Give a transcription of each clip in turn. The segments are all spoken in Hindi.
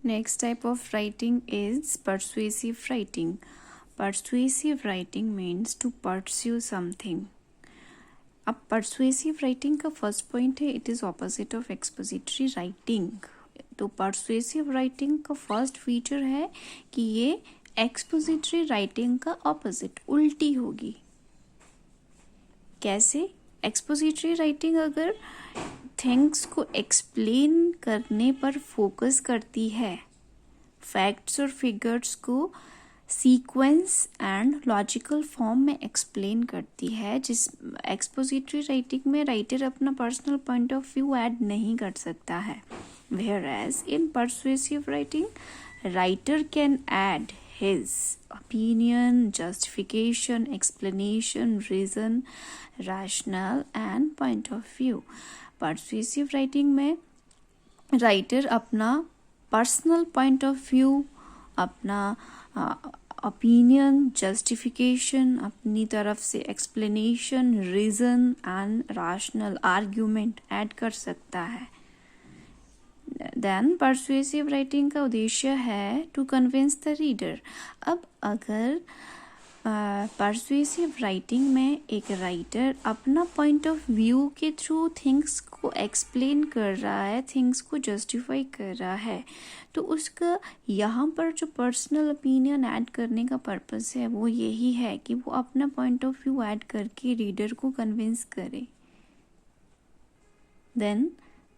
Next type of writing is persuasive writing. Persuasive writing means to pursue something. अब persuasive writing का first point है it is opposite of expository writing. तो persuasive writing का first feature है कि ये expository writing का opposite उल्टी होगी. कैसे? एक्सपोजिटरी राइटिंग अगर थिंग्स को एक्सप्लेन करने पर फोकस करती है, फैक्ट्स और फिगर्स को सीक्वेंस एंड लॉजिकल फॉर्म में एक्सप्लेन करती है, जिस एक्सपोजिटरी राइटिंग में राइटर अपना personal point of view add नहीं कर सकता है. Whereas in persuasive writing, writer can add his opinion, justification, explanation, reason, rationale and point of view. Persuasive writing में writer अपना personal point of view, अपना opinion, justification, अपनी तरफ से explanation, reason and rational argument add कर सकता है. देन परसुएसिव राइटिंग का उद्देश्य है टू कन्विंस द रीडर. अब अगर परसुएसिव राइटिंग में एक राइटर अपना पॉइंट ऑफ व्यू के थ्रू थिंग्स को एक्सप्लेन कर रहा है, थिंग्स को जस्टिफाई कर रहा है, तो उसका यहाँ पर जो पर्सनल ओपिनियन ऐड करने का पर्पस है वो यही है कि वो अपना पॉइंट ऑफ व्यू ऐड करके रीडर को कन्विंस करे. Then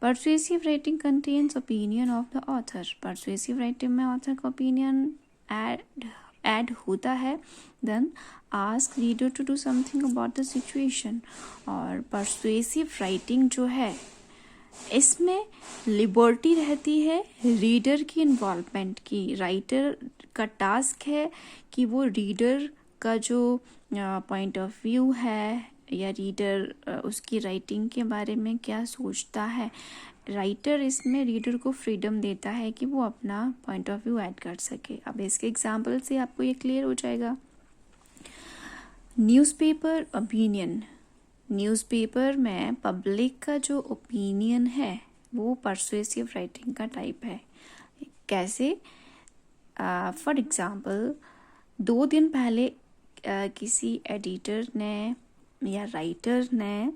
persuasive writing contains opinion of the author. persuasive writing में author का opinion add होता है. then ask reader to do something about the situation. और persuasive writing जो है इसमें लिबर्टी रहती है रीडर की इन्वॉल्वमेंट की. राइटर का टास्क है कि वो रीडर का जो पॉइंट ऑफ व्यू है या रीडर उसकी राइटिंग के बारे में क्या सोचता है, राइटर इसमें रीडर को फ्रीडम देता है कि वो अपना पॉइंट ऑफ व्यू ऐड कर सके. अब इसके एग्जांपल से आपको ये क्लियर हो जाएगा. Newspaper opinion. न्यूज़पेपर में पब्लिक का जो ओपिनियन है वो परसुएसिव राइटिंग का टाइप है. कैसे? फॉर एग्जांपल 2 दिन पहले किसी एडिटर ने या राइटर ने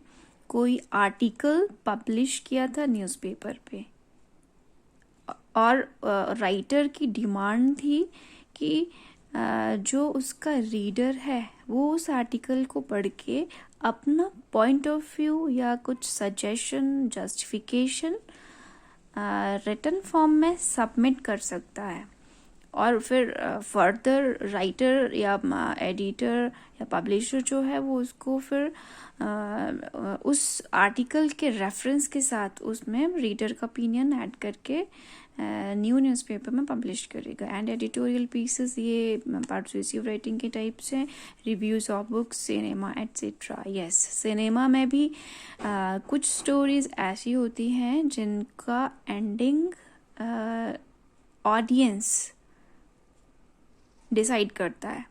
कोई आर्टिकल पब्लिश किया था न्यूज़पेपर पे और राइटर की डिमांड थी कि जो उसका रीडर है वो उस आर्टिकल को पढ़ के अपना पॉइंट ऑफ व्यू या कुछ सजेशन, जस्टिफिकेशन रिटन फॉर्म में सबमिट कर सकता है. और फिर फर्दर राइटर या एडिटर या पब्लिशर जो है वो उसको फिर उस आर्टिकल के रेफरेंस के साथ उसमें रीडर का ओपिनियन ऐड करके न्यूज़पेपर में पब्लिश करेगा. एंड एडिटोरियल पीसेस ये परसुएसिव राइटिंग के टाइप से reviews of books, cinema etcetera. Yes, cinema में भी कुछ स्टोरीज ऐसी होती हैं जिनका एंडिंग ऑडियंस डिसाइड करता है.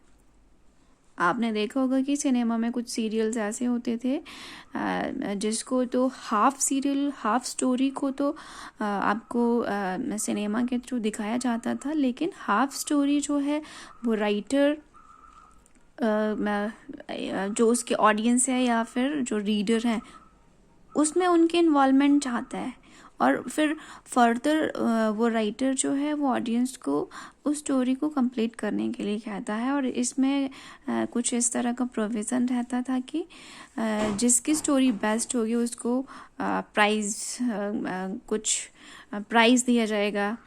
आपने देखा होगा कि सिनेमा में कुछ सीरियल्स ऐसे होते थे जिसको तो हाफ सीरियल हाफ स्टोरी को तो आपको सिनेमा के थ्रू दिखाया जाता था, लेकिन हाफ स्टोरी जो है वो राइटर जो उसके ऑडियंस है या फिर जो रीडर हैं उसमें उनके इन्वॉल्वमेंट चाहता है. और फिर फर्दर वो राइटर जो है वो ऑडियंस को उस स्टोरी को कंप्लीट करने के लिए कहता है. और इसमें कुछ इस तरह का प्रोविज़न रहता था कि जिसकी स्टोरी बेस्ट होगी उसको कुछ प्राइज़ दिया जाएगा.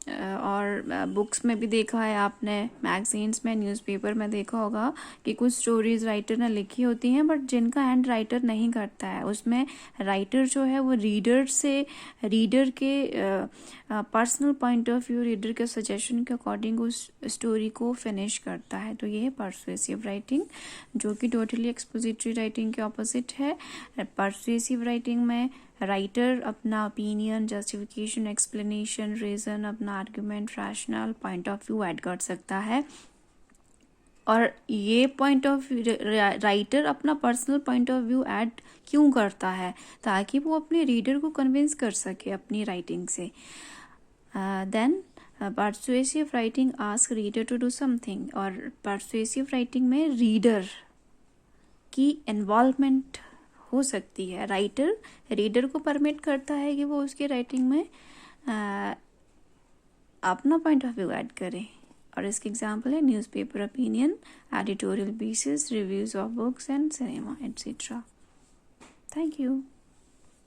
और बुक्स में भी देखा है आपने, मैगजीन्स में, न्यूज़पेपर में देखा होगा कि कुछ स्टोरीज राइटर ने लिखी होती हैं बट जिनका एंड राइटर नहीं करता है. उसमें राइटर जो है वो रीडर के personal point of view, reader के सजेशन के अकॉर्डिंग उस स्टोरी को फिनिश करता है. तो ये है परसुएसिव राइटिंग जो कि टोटली एक्सपोजिटरी राइटिंग के ऑपोजिट है. परसुएसिव राइटिंग में राइटर अपना ओपिनियन, जस्टिफिकेशन, एक्सप्लेनेशन, रीज़न, अपना argument, rational, point of view add कर सकता है. और ये पॉइंट ऑफ राइटर अपना personal point of view add क्यों करता है? ताकि वो अपने रीडर को कन्विंस कर सके अपनी राइटिंग से. Then persuasive writing ask reader to do something, और परसुएसिव राइटिंग में रीडर की इन्वॉल्वमेंट हो सकती है। राइटर रीडर को परमिट करता है कि वो उसके राइटिंग में अपना पॉइंट ऑफ व्यू ऐड करे। और इसके एग्जाम्पल है newspaper opinion, editorial pieces, reviews of books and cinema etcetera. Thank you.